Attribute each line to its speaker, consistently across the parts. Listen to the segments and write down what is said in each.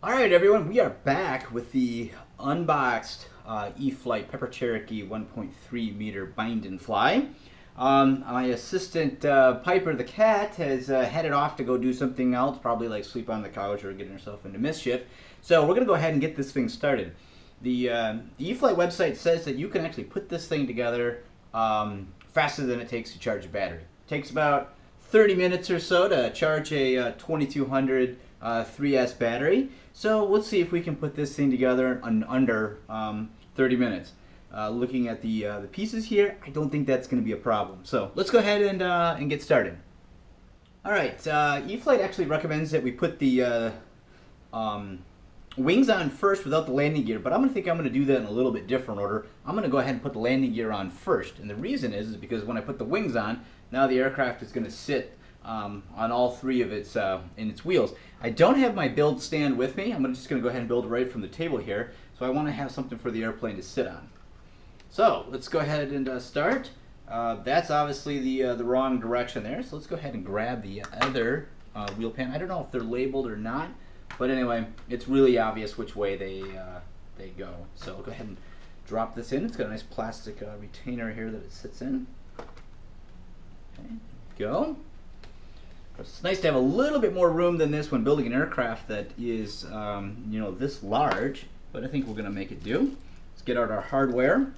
Speaker 1: All right, everyone, we are back with the unboxed E-Flite Cherokee 1.3 meter bind and fly. My assistant Piper the cat has headed off to go do something else, probably like sleep on the couch or getting herself into mischief. So we're gonna go ahead and get this thing started. The E-Flite website says that you can actually put this thing together faster than it takes to charge a battery. It takes about 30 minutes or so to charge a 2200 3S battery. So let's see if we can put this thing together in under 30 minutes. Looking at the pieces here, I don't think that's going to be a problem. So let's go ahead and get started. All right, E-Flite actually recommends that we put the wings on first without the landing gear, but I'm going to do that in a little bit different order. I'm going to go ahead and put the landing gear on first, and the reason is because when I put the wings on, now the aircraft is going to sit on all three of its in its wheels. I don't have my build stand with me. I'm just going to go ahead and build right from the table here. So I want to have something for the airplane to sit on. So let's go ahead and start. That's obviously the wrong direction there. So let's go ahead and grab the other wheel pan. I don't know if they're labeled or not, but anyway, it's really obvious which way they go. So I'll go ahead and drop this in. It's got a nice plastic retainer here that it sits in. Okay, go. It's nice to have a little bit more room than this when building an aircraft that is, this large, but I think we're going to make it do. Let's get out our hardware.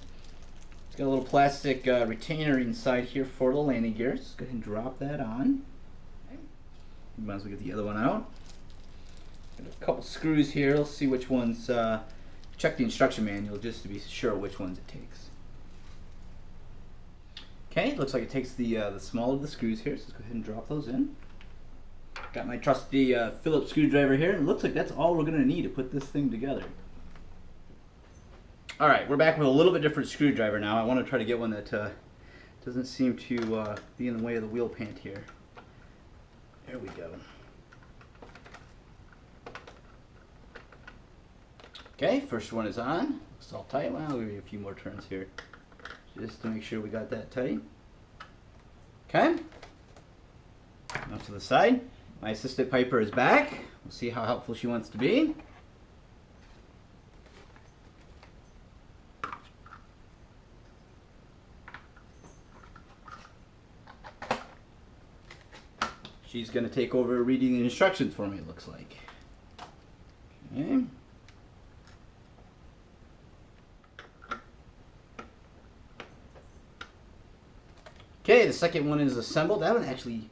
Speaker 1: It's got a little plastic retainer inside here for the landing gears. Let's go ahead and drop that on. Okay. Might as well get the other one out. Got a couple screws here. Let's see which ones, check the instruction manual just to be sure which ones it takes. Okay, looks like it takes the smaller of the screws here, so let's go ahead and drop those in. Got my trusty Phillips screwdriver here, and it looks like that's all we're going to need to put this thing together. Alright, we're back with a little bit different screwdriver now. I want to try to get one that doesn't seem to be in the way of the wheel pant here. There we go. Okay, first one is on. It's all tight. Well, we'll give you a few more turns here just to make sure we got that tight. Okay. Off to the side. My assistant Piper is back. We'll see how helpful she wants to be. She's going to take over reading the instructions for me, it looks like. Okay. Okay, the second one is assembled. That one actually,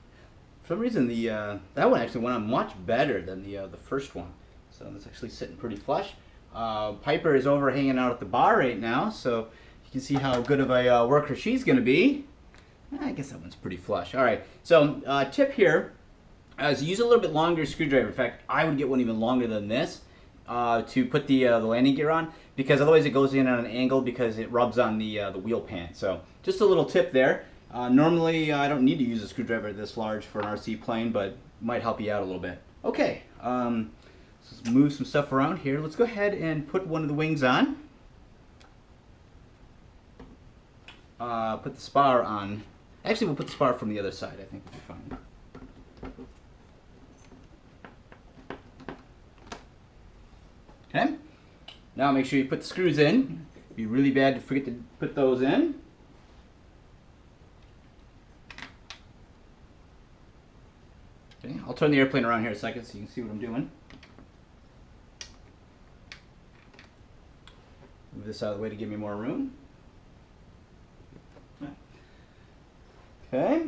Speaker 1: for some reason, that one actually went on much better than the first one. So it's actually sitting pretty flush. Piper is over hanging out at the bar right now, so you can see how good of a worker she's going to be. I guess that one's pretty flush. All right, so tip here is use a little bit longer screwdriver. In fact, I would get one even longer than this to put the landing gear on, because otherwise it goes in on an angle because it rubs on the wheel pan. So just a little tip there. Normally, I don't need to use a screwdriver this large for an RC plane, but might help you out a little bit. Okay, let's move some stuff around here. Let's go ahead and put one of the wings on. Put the spar on. Actually, we'll put the spar from the other side. I think we'll be fine. Okay, now make sure you put the screws in. It'd be really bad to forget to put those in. Okay, I'll turn the airplane around here a second so you can see what I'm doing. Move this out of the way to give me more room. Okay.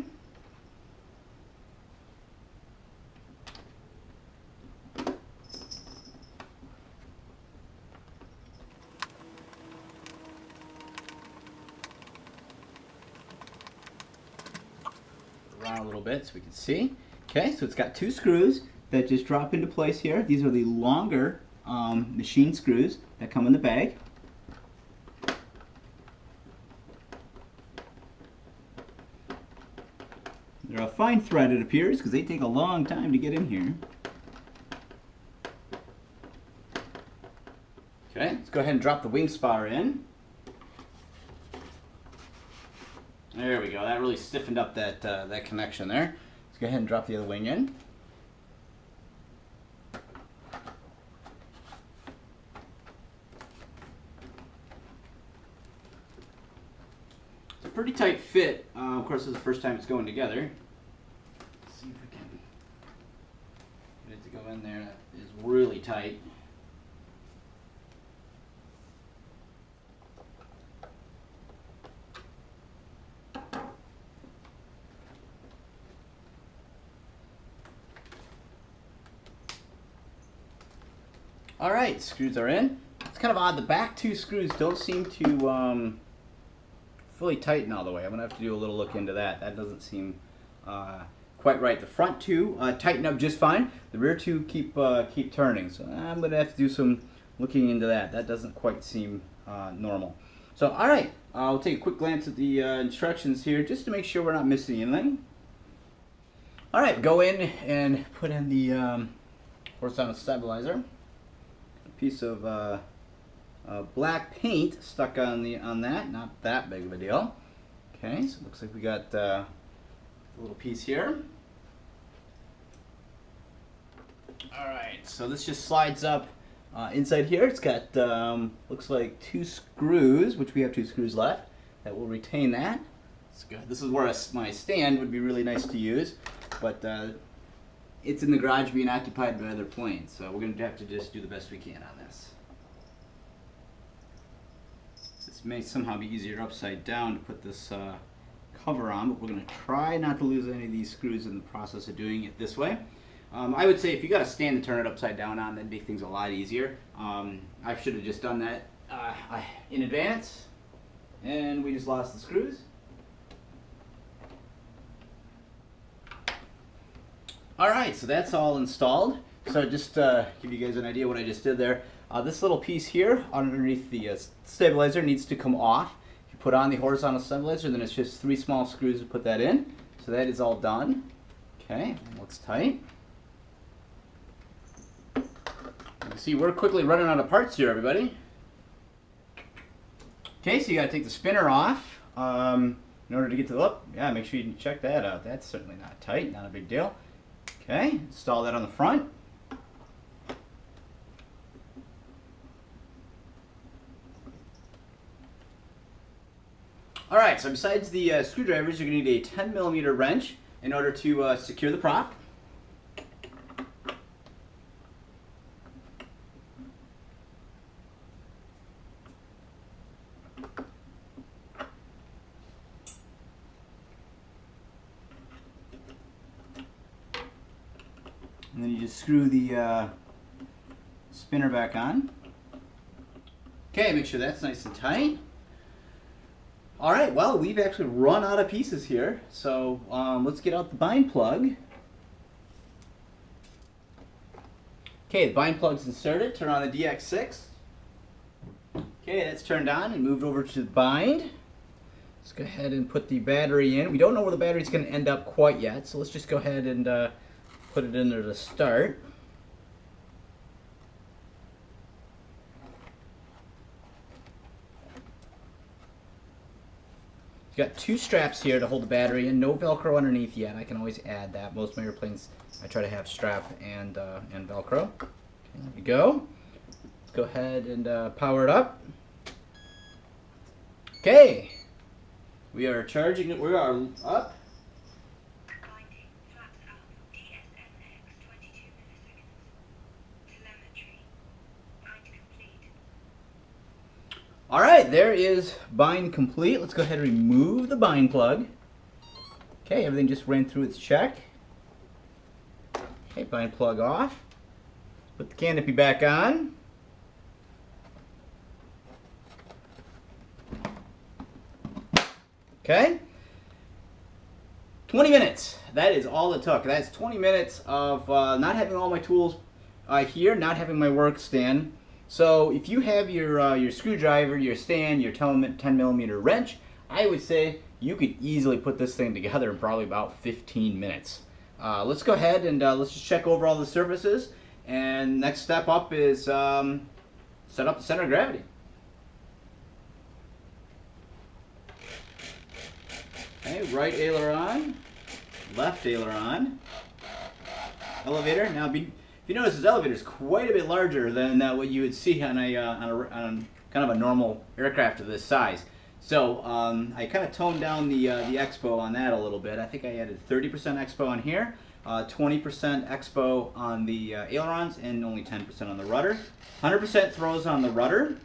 Speaker 1: Around a little bit so we can see. Okay, so it's got two screws that just drop into place here. These are the longer machine screws that come in the bag. They're a fine thread, it appears, because they take a long time to get in here. Okay, let's go ahead and drop the wing spar in. There we go. That really stiffened up that that connection there. Let's go ahead and drop the other wing in. pretty tight fit. Of course, this is the first time it's going together. Let's see if we can get it to go in there. That is really tight. All right, screws are in. It's kind of odd. The back two screws don't seem to fully tighten all the way. I'm gonna have to do a little look into that. That doesn't seem quite right. The front two tighten up just fine. The rear two keep turning. So I'm gonna have to do some looking into that. That doesn't quite seem normal. So all right, I'll take a quick glance at the instructions here just to make sure we're not missing anything. All right, go in and put in the horizontal stabilizer. Piece of black paint stuck on that, not that big of a deal. Okay, so it looks like we got a little piece here. All right, so this just slides up inside here. It's got looks like 2 screws, which we have 2 screws left that will retain that. It's good. This is where my stand would be really nice to use, but it's in the garage being occupied by other planes, so we're going to have to just do the best we can on this. This may somehow be easier upside down to put this cover on, but we're going to try not to lose any of these screws in the process of doing it this way. I would say if you got a stand to turn it upside down on, that'd make things a lot easier. I should have just done that in advance, and we just lost the screws. Alright, so that's all installed. So just give you guys an idea what I just did there. This little piece here underneath the stabilizer needs to come off. If you put on the horizontal stabilizer, then it's just 3 small screws to put that in. So that is all done. Okay, looks tight. You can see we're quickly running out of parts here, everybody. Okay, so you got to take the spinner off in order to get to the up. Yeah, make sure you check that out. That's certainly not tight, not a big deal. Okay, install that on the front. Alright, so besides the screwdrivers, you're going to need a 10mm wrench in order to secure the prop. And then you just screw the spinner back on. Okay, make sure that's nice and tight. Alright, well, we've actually run out of pieces here, so let's get out the bind plug. Okay, the bind plug's inserted. Turn on the DX6. Okay, that's turned on and moved over to the bind. Let's go ahead and put the battery in. We don't know where the battery's going to end up quite yet, so let's just go ahead and put it in there to start. You've got 2 straps here to hold the battery in. No Velcro underneath yet. I can always add that. Most of my airplanes I try to have strap and Velcro. Okay, there we go. Let's go ahead and power it up. Okay, we are charging it. We are up. Alright, there is bind complete. Let's go ahead and remove the bind plug. Okay, everything just ran through its check. Okay, bind plug off. Put the canopy back on. Okay. 20 minutes. That is all it took. That's 20 minutes of not having all my tools here, not having my work stand. So if you have your screwdriver, your stand, your 10mm wrench, I would say you could easily put this thing together in probably about 15 minutes. Let's go ahead and let's just check over all the surfaces. And next step up is set up the center of gravity. Okay, right aileron, left aileron, elevator. Now, if you notice, this elevator is quite a bit larger than what you would see on a kind of a normal aircraft of this size. So I kind of toned down the expo on that a little bit. I think I added 30% expo on here, 20% expo on the ailerons, and only 10% on the rudder. 100% throws on the rudder.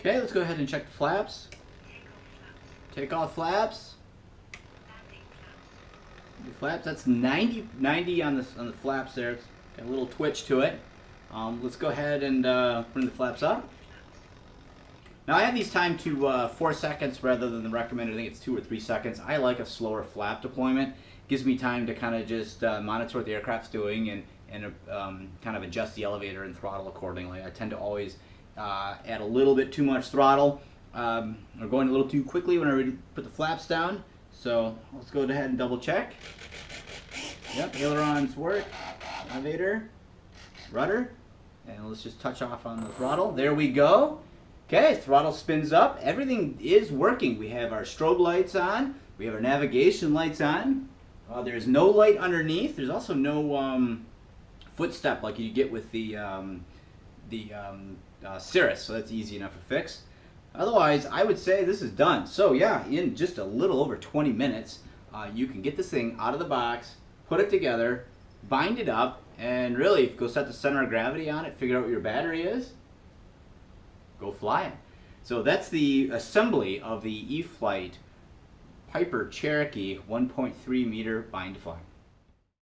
Speaker 1: Okay, let's go ahead and check the flaps. Take off flaps. The flaps, that's 90 on the flaps there. It's got a little twitch to it. Let's go ahead and bring the flaps up. Now I have these timed to 4 seconds rather than the recommended. I think it's 2 or 3 seconds. I like a slower flap deployment. Gives me time to kind of just monitor what the aircraft's doing and kind of adjust the elevator and throttle accordingly. I tend to always add a little bit too much throttle or going a little too quickly when I already put the flaps down. So let's go ahead and double check. Yep, ailerons work, elevator, rudder, and let's just touch off on the throttle. There we go. Okay, throttle spins up. Everything is working. We have our strobe lights on. We have our navigation lights on. There's no light underneath. There's also no footstep like you get with the Cirrus, so that's easy enough to fix. Otherwise, I would say this is done. So yeah, in just a little over 20 minutes, you can get this thing out of the box, put it together, bind it up, and really go set the center of gravity on it, figure out what your battery is, go fly it. So that's the assembly of the E-Flite Piper Cherokee 1.3 meter bind to fly.